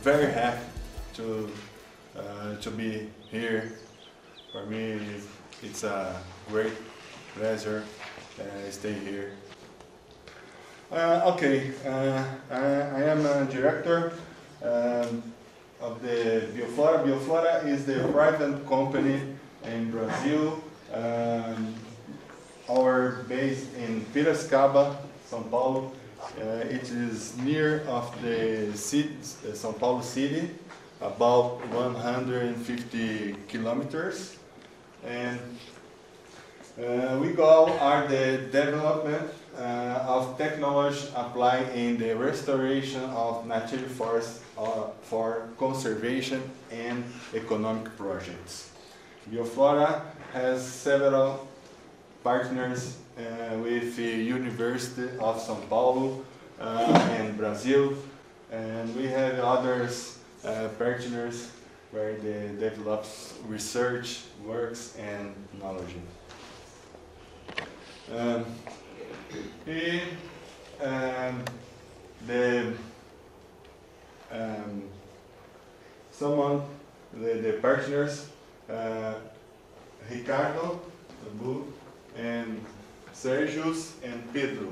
very happy to be here. For me, it's a great pleasure stay here. I am a director of the Bioflora. Bioflora is the private company in Brazil. Our base in Piracicaba, São Paulo. It is near of the city, São Paulo city, about 150 kilometers. And we goal are the development of technology applied in the restoration of native forests for conservation and economic projects. Bioflora has several partners with the University of São Paulo and Brazil, and we have others partners where they develop research works and knowledge. The partners Ricardo and Sergius and Pedro.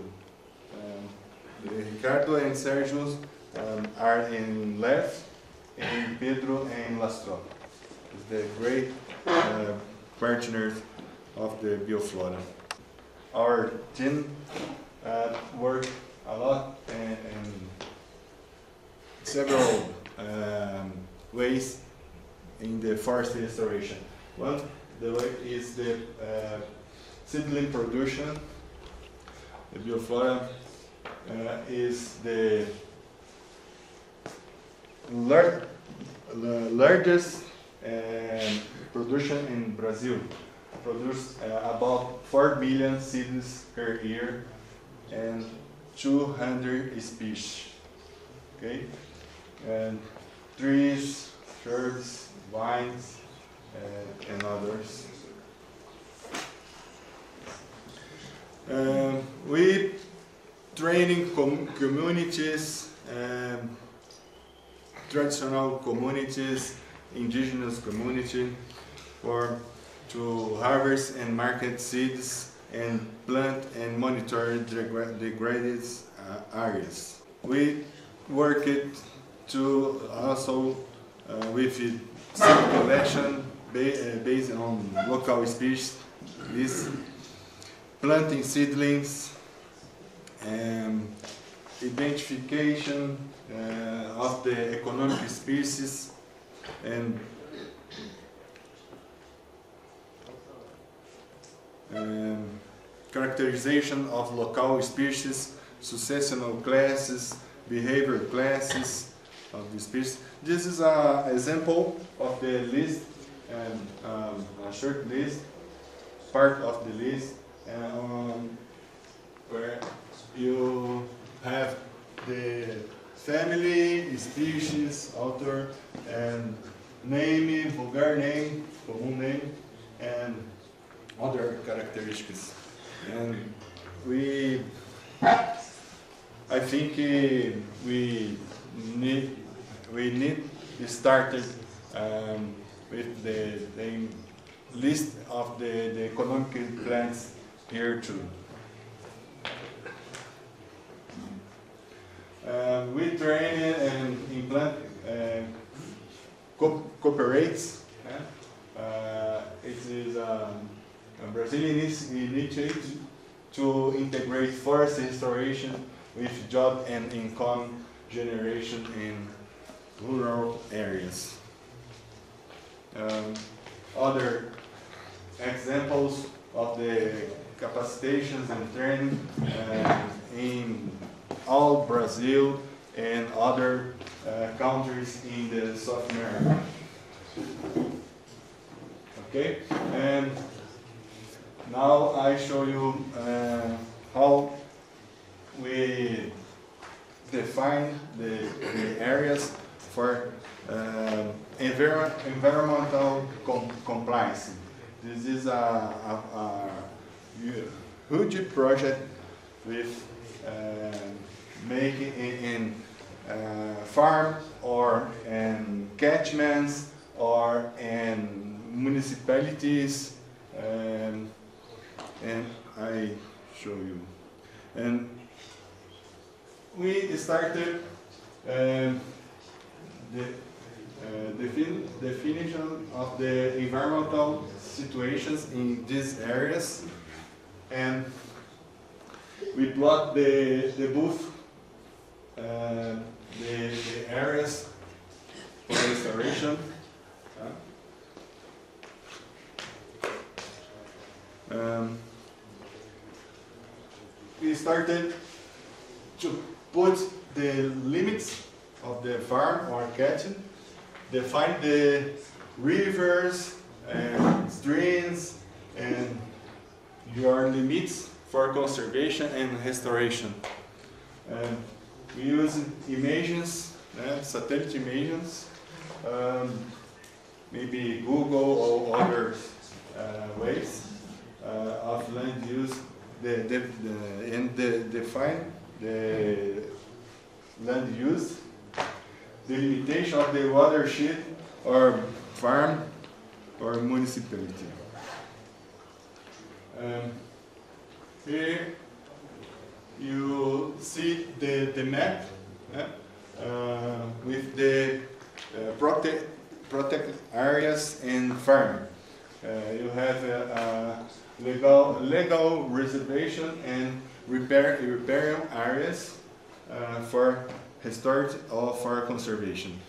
Ricardo and Sergius are in left, and Pedro and Lastro. It's the great partners of the Bioflora. Our team work a lot in several ways in the forest restoration. One the way is the seedling production. The Bioflora is the largest production in Brazil. Produce about 4 million seeds per year and 200 species. Okay, and trees, shrubs, vines, and others. We training communities, traditional communities, indigenous community, to harvest and market seeds and plant and monitor degraded areas. We worked to also with seed collection based on local species, this planting seedlings, identification of the economic species, and characterization of local species, successional classes, behavior classes of the species. This is an example of the list, a short list, part of the list, where you have the family, species, author, and name, vulgar name, common name, and other characteristics. And I think we need started with the list of the economic plans here too. We train and implant cooperates. It is a Brazilian initiative to integrate forest restoration with job and income generation in rural areas. Other examples of the capacitations and training in all Brazil and other countries in the South America. Okay, and now I show you how we define the areas for environmental compliance. This is a huge project with making in farm or in catchments or in municipalities, and I show you. And we started the definition of the environmental situations in these areas, and we plot the both the areas for restoration. We started to put the limits of the farm or catching, define the rivers and streams and your limits for conservation and restoration. We use images, satellite images, maybe Google or other ways of land use, and define the land use, the limitation of the watershed or farm or municipality. Here you see the map with the protected areas and farm. You have legal reservation and riparian areas for historic or for conservation.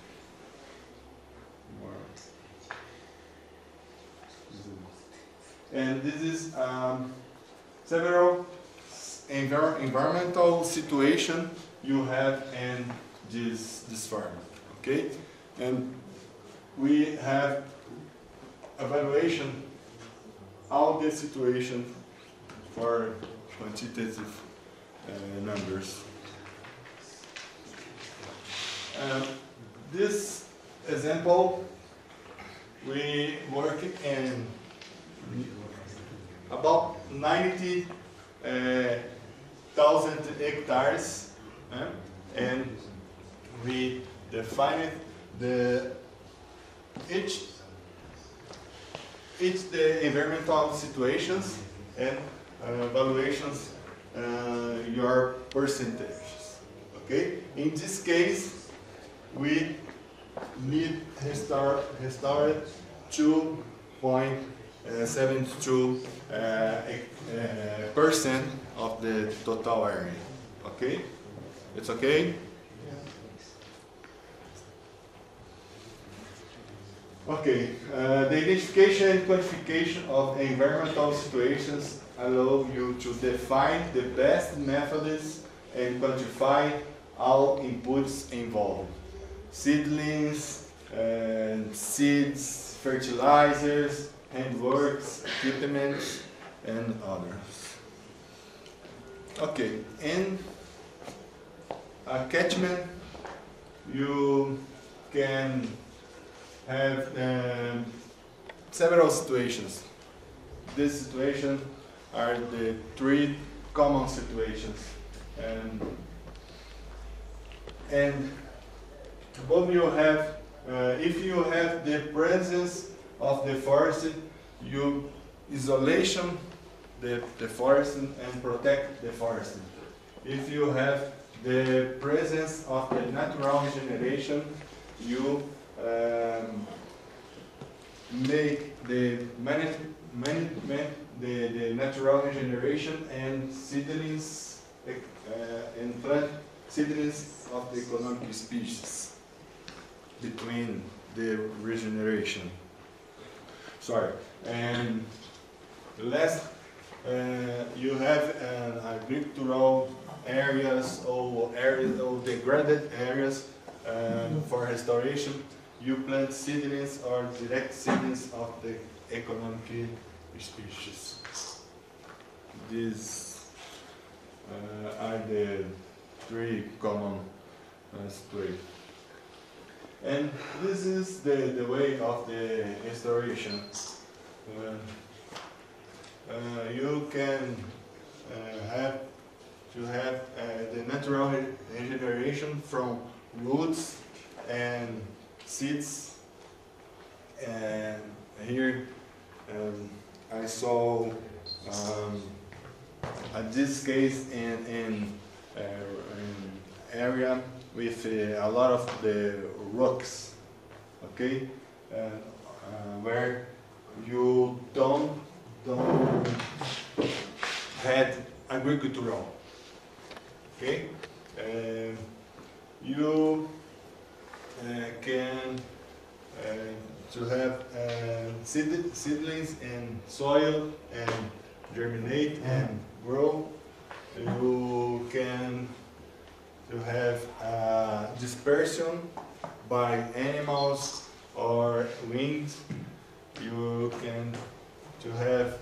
And this is several environmental situation you have in this farm, okay? And we have evaluation all the situation for quantitative numbers. This example, we work in about 90,000 hectares, and we defined each the environmental situations and evaluations your percentages. Okay. In this case, we need restore 2.72% of the total area. Okay, it's okay. Okay, the identification and quantification of environmental situations allow you to define the best methods and quantify all inputs involved. Seedlings, seeds, fertilizers, handworks, equipment, and others. Okay, in a catchment, you can have several situations. These situations are the three common situations, and above you have, if you have the presence of the forest, you isolation the forest and protect the forest. If you have the presence of the natural regeneration, you make the management, the natural regeneration and seedlings and plant seedlings of the economic species between the regeneration. Sorry. And last, you have agricultural areas or degraded areas for restoration. You plant seedlings or direct seedlings of the economic species. These are the three common situations. And this is the way of the restoration. You can have the natural regeneration from roots and seeds. And here I saw this case in area with a lot of the rocks, okay, where you don't had agricultural, okay. You can to have seedlings in soil and germinate and grow. You can to have dispersion by animals or wind. You can to have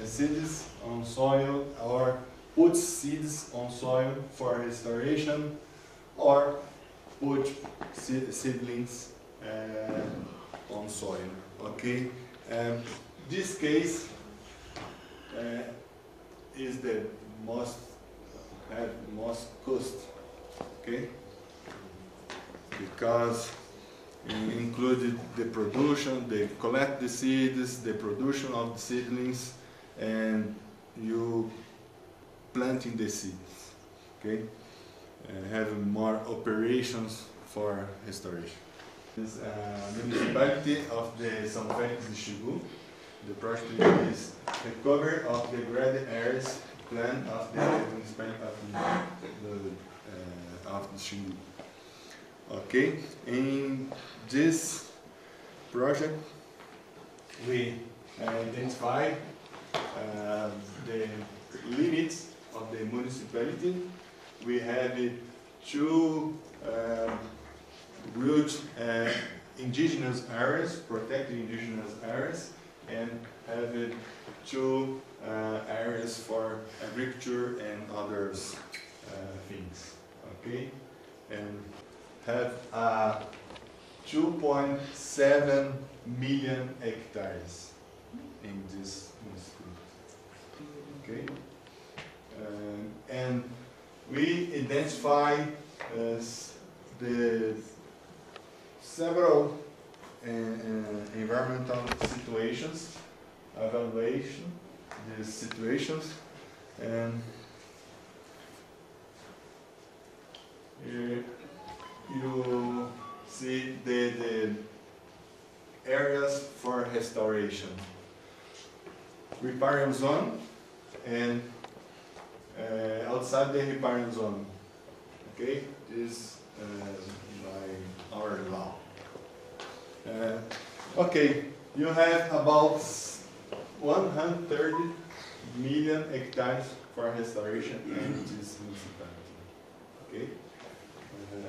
seeds on soil or put seeds on soil for restoration, or put seedlings on soil. Okay, this case is the most cost. Okay, because it included the production, they collect the seeds, the production of the seedlings, and you planting the seeds. Okay, having more operations for restoration. This municipality of the São Félix de Xingu. The project is the cover of the graded areas plan of the municipality of the Xingu. Okay, in this project we identify the limits of the municipality. We have two root indigenous areas, protected indigenous areas, and have two areas for agriculture and others things. Okay, and have 2.7 million hectares in this municipality. Okay, and we identify the several environmental situations, evaluation these situations, and you see the areas for restoration, riparian zone, and outside the riparian zone. Okay, this by our law. Okay, you have about 130 million hectares for restoration in this municipality. Okay,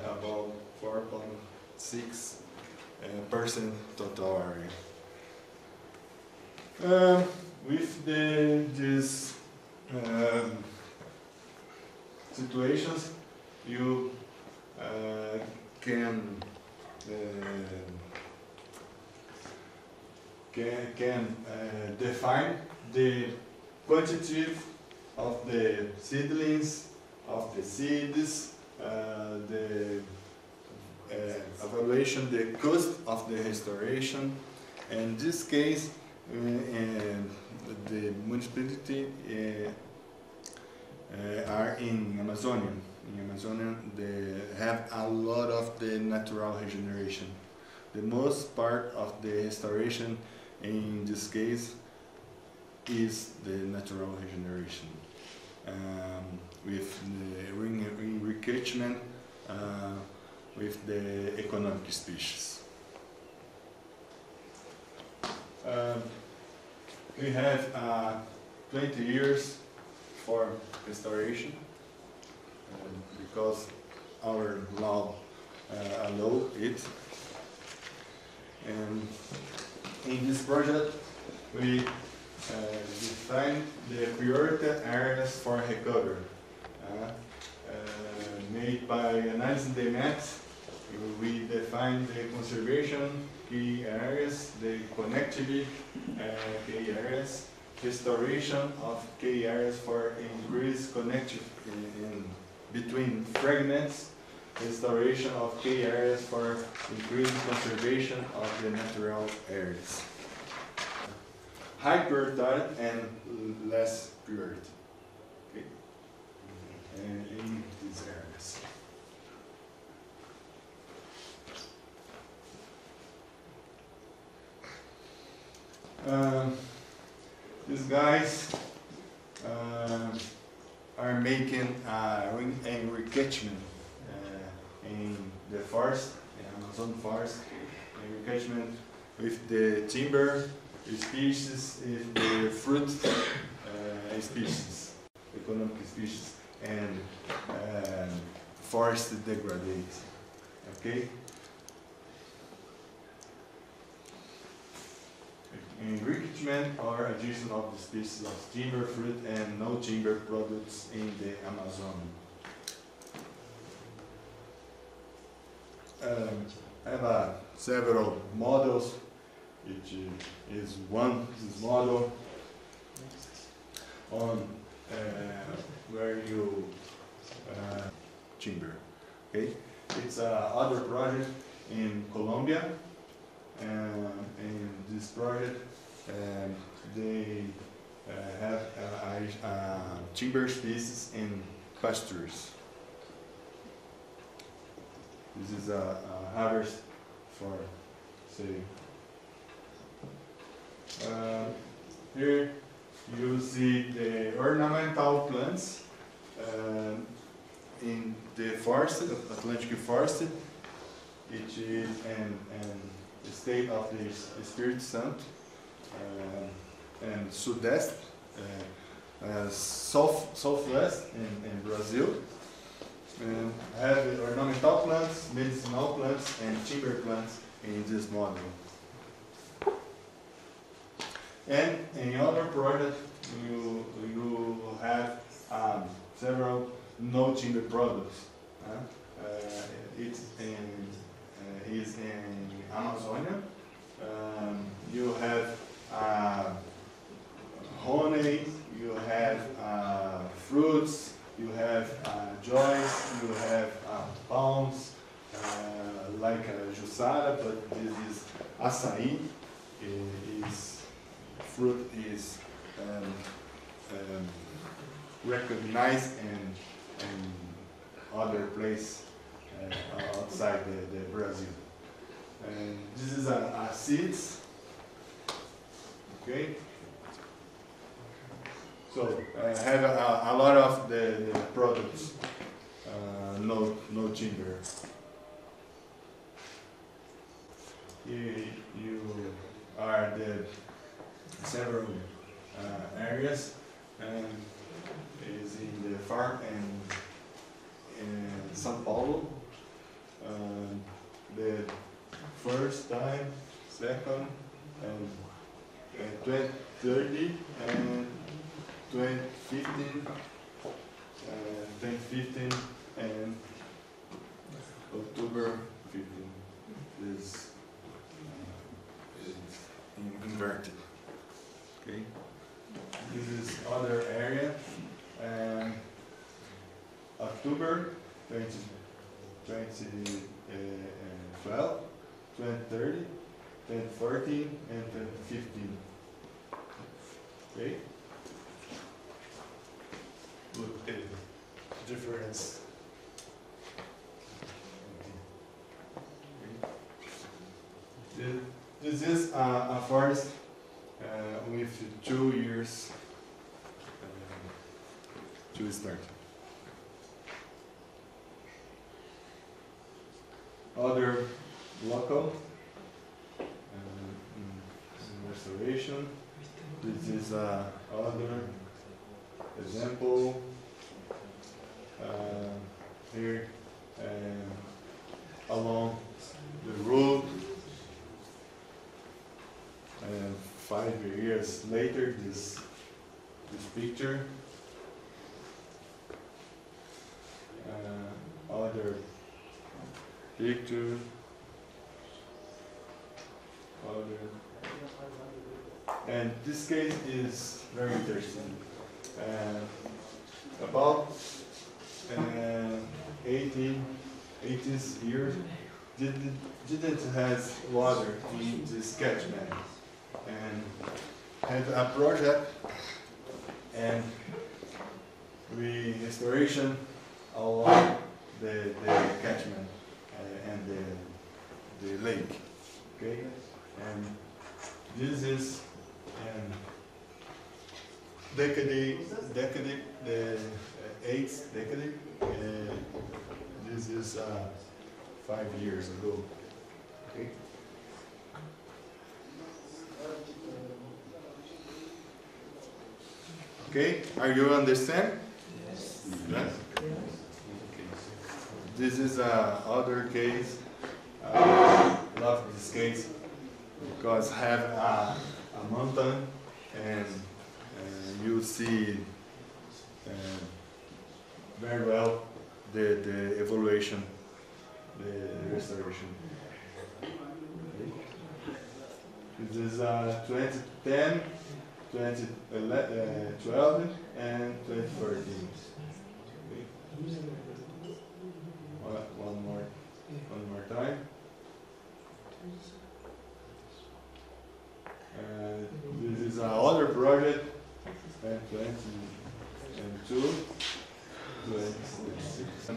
about 4.6% total area. With these situations, you can define the quantity of the seedlings, of the seeds, the evaluation, the cost of the restoration. In this case, the municipality are in Amazonia. In Amazonia, they have a lot of the natural regeneration. The most part of the restoration in this case is the natural regeneration, with the enrichment with the economic species. We have 20 years for restoration because our law allows it. And in this project, we define the priority areas for recovery. Made by analyzing the maps, we define the conservation key areas, the connectivity key areas, restoration of key areas for increased connectivity in between fragments, restoration of key areas for increased conservation of the natural areas. High priority and less priority. Okay. And in these areas. These guys are making a recatchment in the forest, the Amazon forest, a recatchment with the timber species, with the fruit species, economic species, and forest degradation. Okay. Enrichment or addition of the species of timber, fruit, and no timber products in the Amazon. I have several models, which is this model on where you timber. Okay, it's other project in Colombia. In this project, they have timber species in pastures. This is a harvest for, say, here you see the ornamental plants in the forest, Atlantic forest, which is in the state of the Espírito Santo and Sudeste, Southwest in Brazil. And have ornamental plants, medicinal plants, and timber plants in this model. And in other projects, you have several no timber products. It's is in Amazonia. You have honey, you have fruits, you have joys, you have palms, like Jussara, but this is açaí. Is fruit is recognized in other place outside the Brazil. And this is a seeds. Okay. So I have a lot of the products, no timber. Here you are the several areas, and is in the farm in São Paulo. The first time, second, and 2030 and 2015, 2015 and October 15 is inverted. Okay. This is other area. October 2012, 2030, 2014, and 2015. Okay. Look at the difference. Okay. This is a forest with 2 years to start. Other local restoration. This is other example here along the road. 5 years later, this picture. Other picture. And this case is very interesting. About 18 80s years didn't have water in this catchment, and had a project, and we restoration along the catchment and the lake. Okay, and this is decade, the 8th decade. This is 5 years ago. Okay. Okay, are you understand? Yes. Yes. Okay. This is other case. Love this case because have a mountain, and you see very well the evaluation, the restoration. This is 2010, 2012, and 2014. One more time. This is another project, 2022, 26.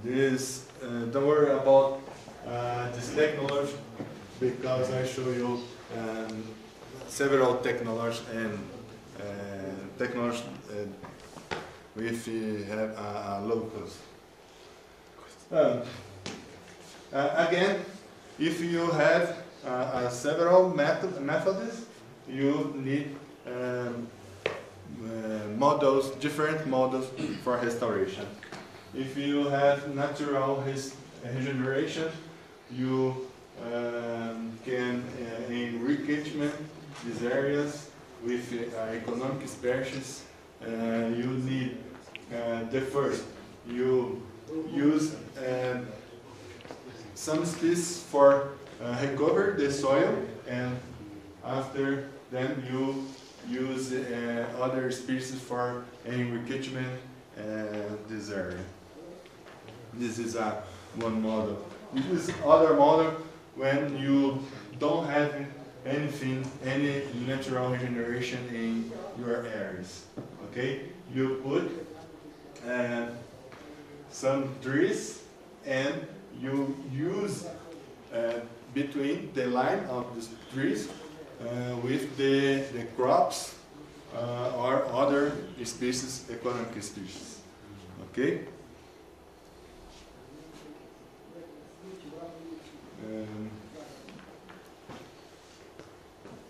This, don't worry about this technology, because I show you several technologies and technology if you have a low cost. Again, if you have several methods, you need models, different models for restoration. If you have natural regeneration, you can enrichment these areas with economic species. You need the first. You use some species for recover the soil, and after then you use other species for enrichment this area. This is one model. This is other model when you don't have anything, any natural regeneration in your areas. Okay, you put some trees, and you use between the line of the trees with the crops or other species, economic species. Okay.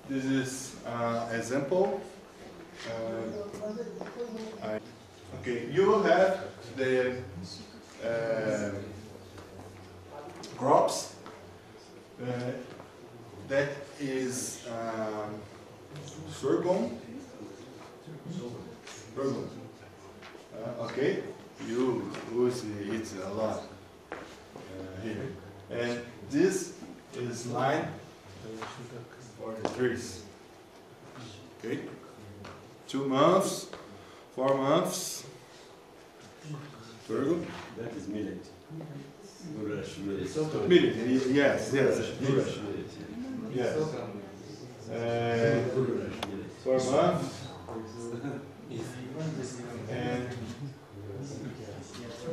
This is example. Okay, you have the crops that is sorghum. Okay, you use it a lot here, and this is line for the trees. Okay, 2 months, 4 months. Sorghum. That is millet. Millet, yes, yes. Yes. 4 months and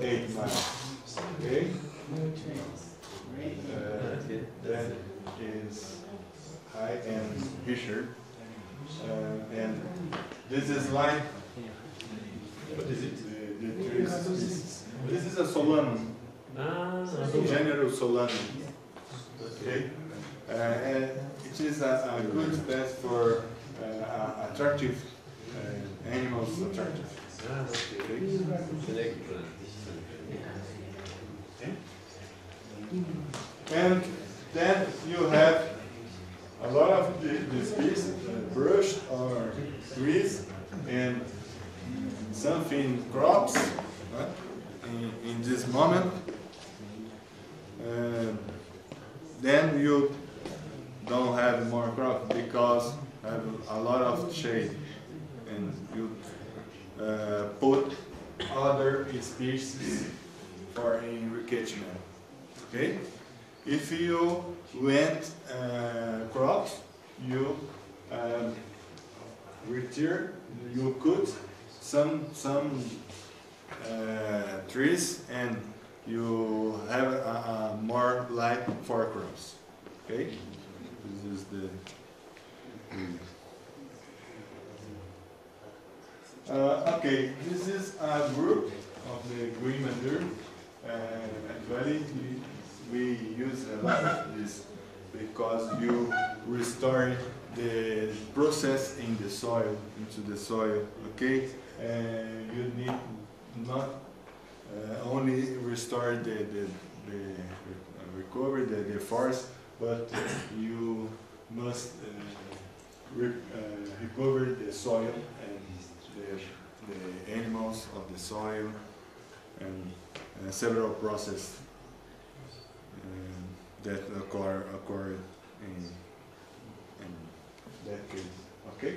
8 months. Okay. That is high and Fisher. And this is line. What is it? The tree species. This is a solanum. General solanum. Okay. And it is a good pet for attractive animals. Attractive. Okay. And then you have a lot of the species, brush or trees, and something crops in this moment. Then you don't have more crop because have a lot of shade, and you put other species for enrichment. Okay? If you plant crops, you retire, you cut some trees, and you have more light for crops. Okay, this is the. Okay, this is a group of the green manure. Actually, we use a lot of this because you restore the process in the soil, into the soil, okay? And you need not only restore the recover the forest, but you must recover the soil and the animals of the soil and several processes that occur in that case. Okay,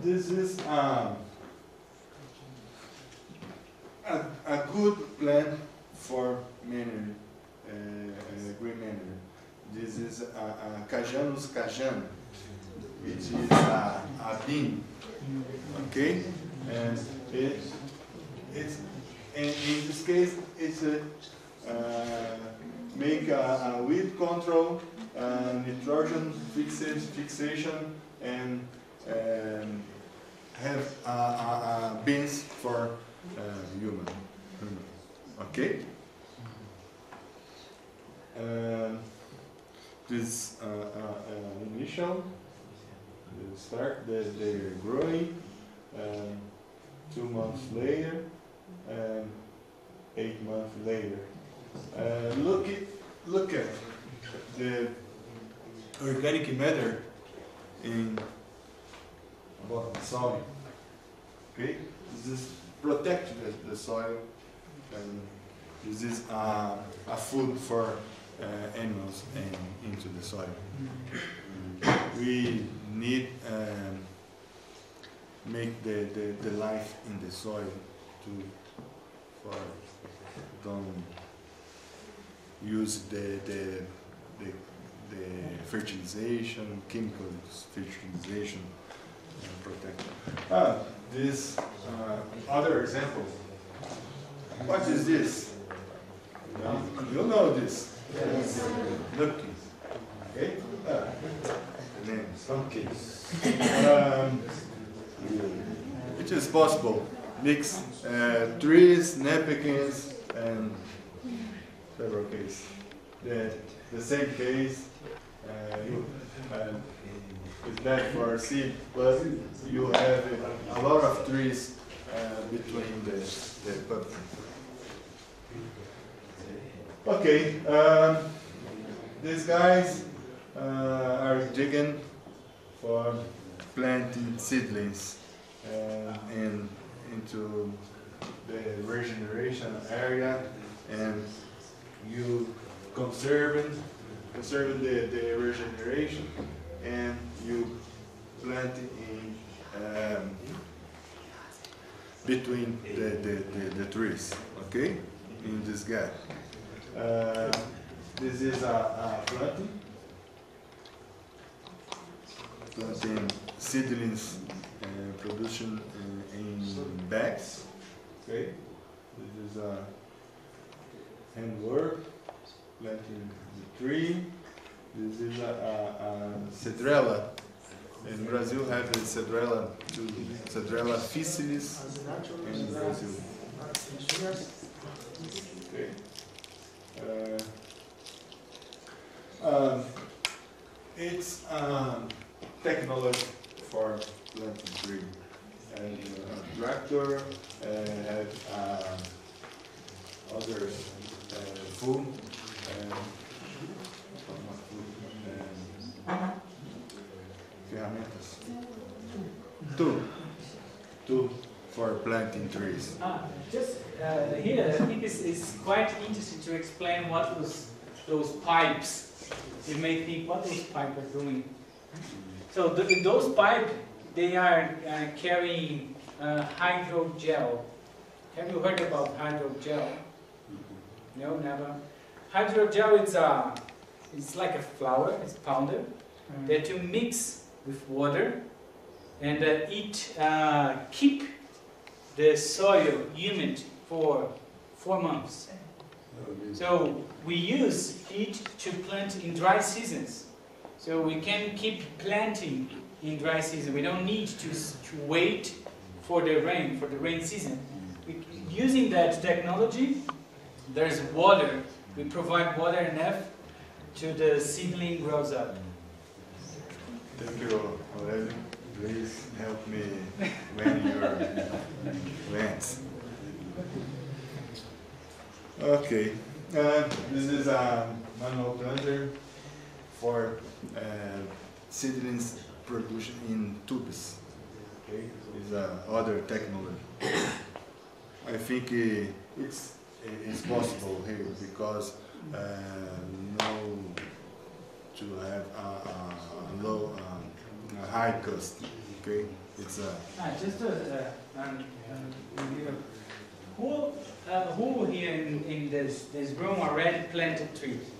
this is a good plan for manure, green manure. This is a Cajanus cajan, which is a bean. Okay, and it's in this case it's make a weed control, nitrogen fixation, and have beans for human. Okay. This initial start the growing, 2 months later, and 8 months later. Look at the organic matter in about the soil. Okay, this is protect the soil, and this is a food for animals and into the soil. We need make the life in the soil for don't use the fertilization, chemicals fertilization, and protect. This other example. What is this? You know this. Yes. Look. Okay. Okay. It is possible mix trees, napkins, and several cases. The same case is bad for seed, but you have a lot of trees between the pub. Okay, these guys are digging for planting seedlings into the regeneration area, and you conserve the regeneration, and you plant in between the trees, okay, in this gap. This is a planting seedlings production in bags. Okay, this is a handwork, planting the tree. This is a cedrela. In Brazil, have the cedrela, cedrela officialis in Brazil. Okay. It's technology for planting tree, and tractor have other food ferramentas. Two for planting trees. Just here, I think it's quite interesting to explain what those pipes. You may think what those pipes are doing. So those pipes, they are carrying hydrogel. Have you heard about hydrogel? No, never. Hydrogel, it's like a flour, it's powder, that you mix with water, and keep the soil humid for 4 months. So we use it to plant in dry seasons. So we can keep planting in dry season. We don't need to wait for the rain season. Using that technology, there's water. We provide water enough to the seedling grows up. Thank you, Aurelio. Please help me when your plants. Okay, this is a manual planter for seedlings production in tubes. Okay, it's other technology. I think it's possible here because no to have a low, a high cost. Okay, it's who here in this room already planted trees,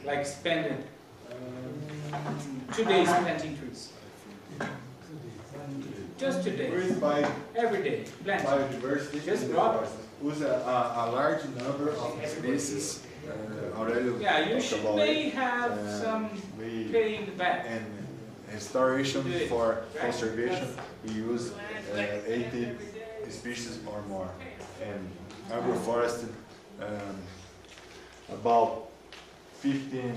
like spent 2 days planting trees? Just 2 days. Every day, planting. Biodiversity. Just drop. Use a large number of species. Aurelio, yeah, you may have some pay in the back. And restoration for conservation, we use 80 species or more. And agroforestry, about 15,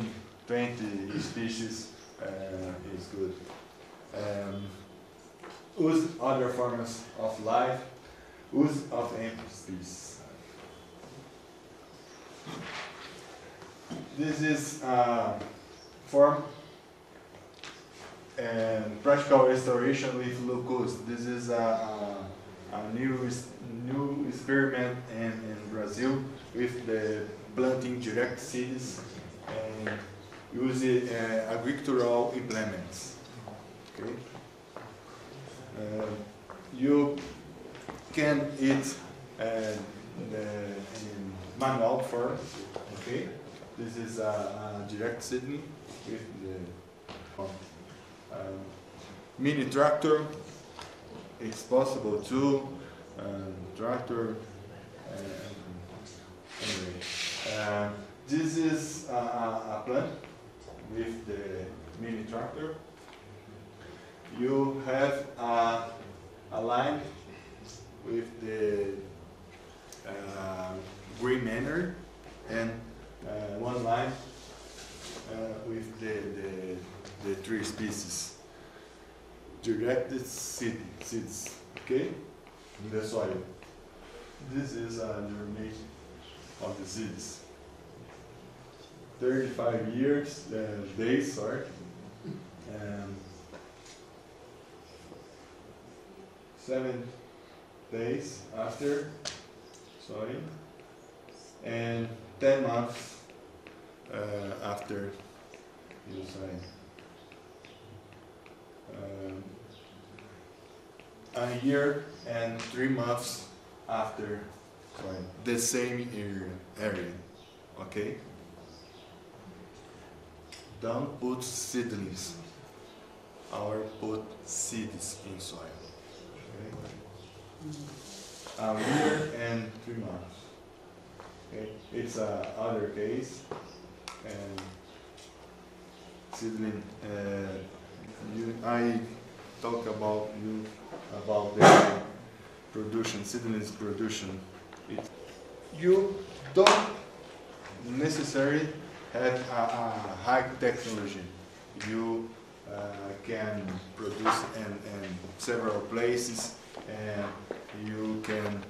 20 species is good. Use other forms of life, use of empty species. This is form and practical restoration with low-cost. This is a new experiment in Brazil with the planting direct seeds and using agricultural implements. Okay. You can eat in manual form. Okay. This is a direct seedling with the mini tractor. It's possible to tractor. Anyway, this is a plant with the mini tractor. You have a line with the green manure and one line with the 3 species. Directed seeds, okay, in the soil. This is a germination of the seeds. 35 years, days, sorry. 7 days after sowing, and 10 months after you sowing. A year and 3 months after sowing. The same area, okay? Don't put seedlings or put seeds in soil. Okay? A year and 3 months. Okay? It's other case, and seedling. I talk about the production, seedlings production. You don't necessarily have a high technology. You can produce in several places, and you can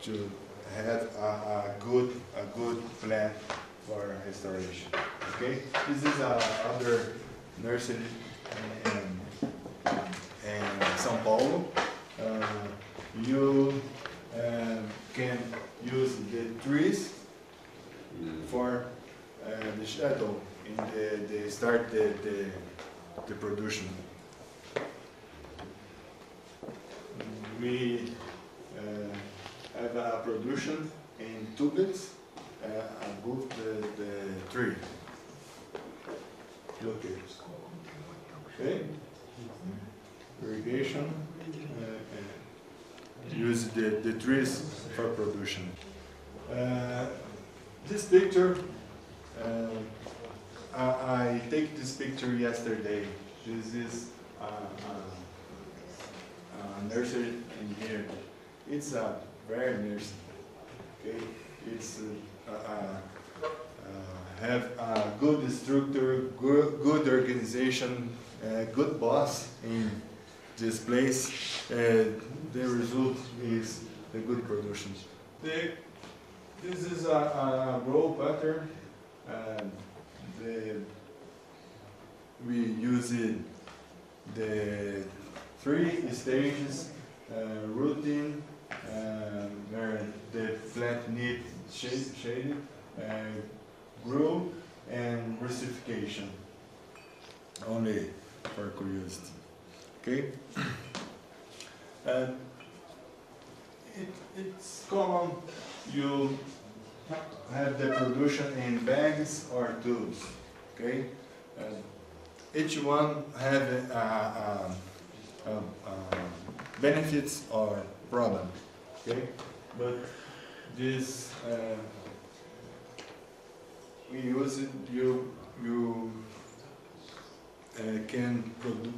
to have a good plan for restoration. Okay, this is other nursery in São Paulo. You can use the trees for the shadow in the start the production. We have a production in tubes above the tree. Look here. Okay? Irrigation. Use the trees for production. This picture, I take this picture yesterday. This is a nursery in here. It's a very nursery. Okay, it's have a good structure, good organization, good boss in this place. The result is a good production. This is a row pattern. We use the 3 stages routine, where the plant needs shaded, grow, and rustification. Only for curiosity. Okay? It's common you have the production in bags or tubes. Okay? Each one have benefits or problem. Okay? But this we use it. You can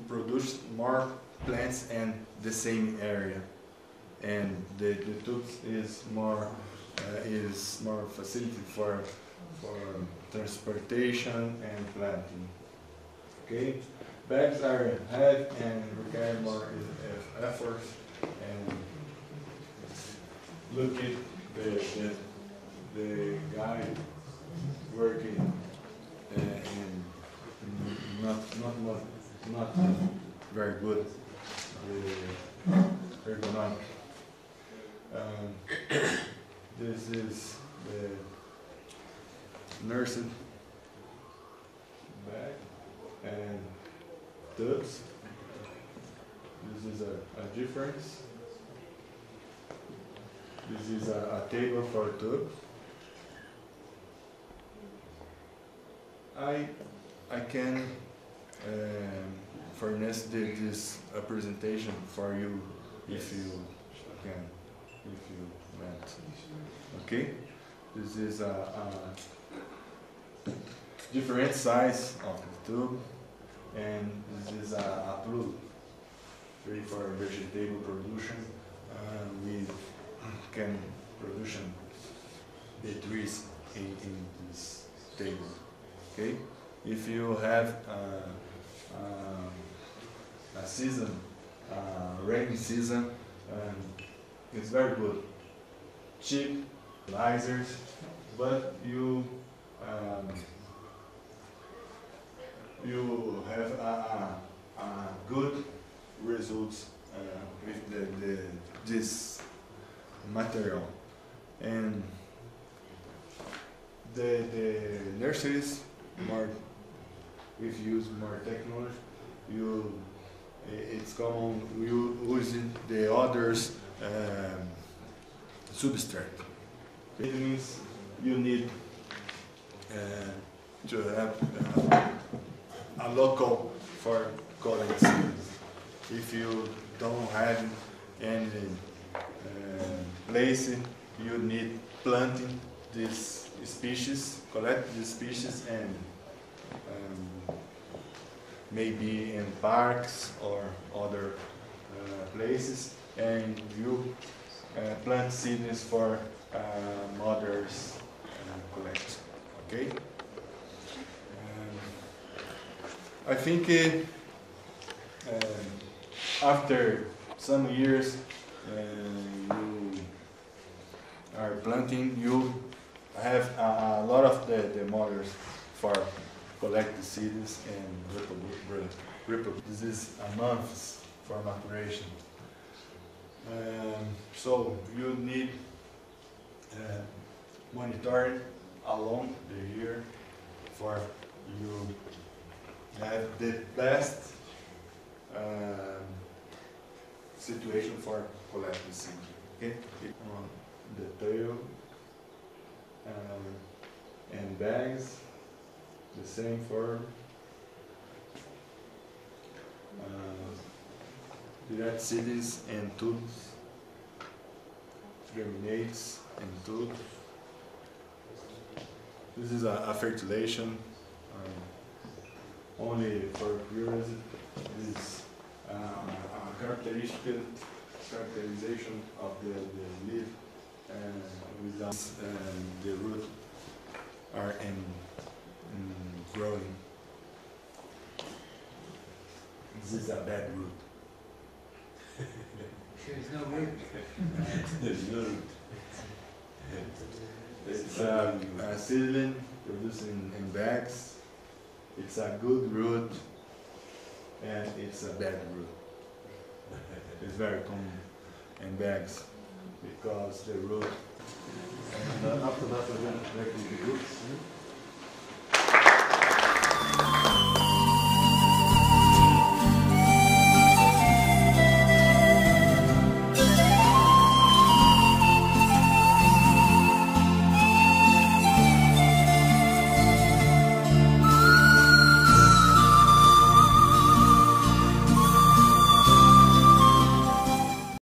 produce more plants in the same area, and the tubes is more facility for transportation and planting. Okay, bags are heavy and require more effort. And look at the guy working and not very good ergonomic. This is the nursing bag and tubs. This is a difference. This is a table for tubes. I can furnish this presentation for you if you can, if you want. Okay, this is a different size of the tube, and this is a plug ready for vegetable production. We can production the trees in this table. Okay, if you have a season, rainy season, it's very good. Cheap fertilizers, but you have a good results with this material. And the nurseries more, if you use more technology, it's common you using the others substrate. It means you need to have a local for collecting seeds. If you don't have any place, you need planting this species, collect this species, and maybe in parks or other places, and you plant seeds for mothers collect. Okay. I think after some years you are planting, you have a lot of the mothers for collect the seeds and reproduce. This is a month for maturation. So you need monitoring along the year for you have the best situation for collecting seed. Okay, on the tail and bags, the same form. Direct seeds and tubes, germinates and tubes. This is a fertilization, only for curiosity. This is a characterization of the leaf, without the root are in growing. This is a bad root. There is no root. There's no root. It's a seedling produced in bags. It's a good root, and it's a bad root. It's very common in bags because the root. And after that, we're going to collect the roots.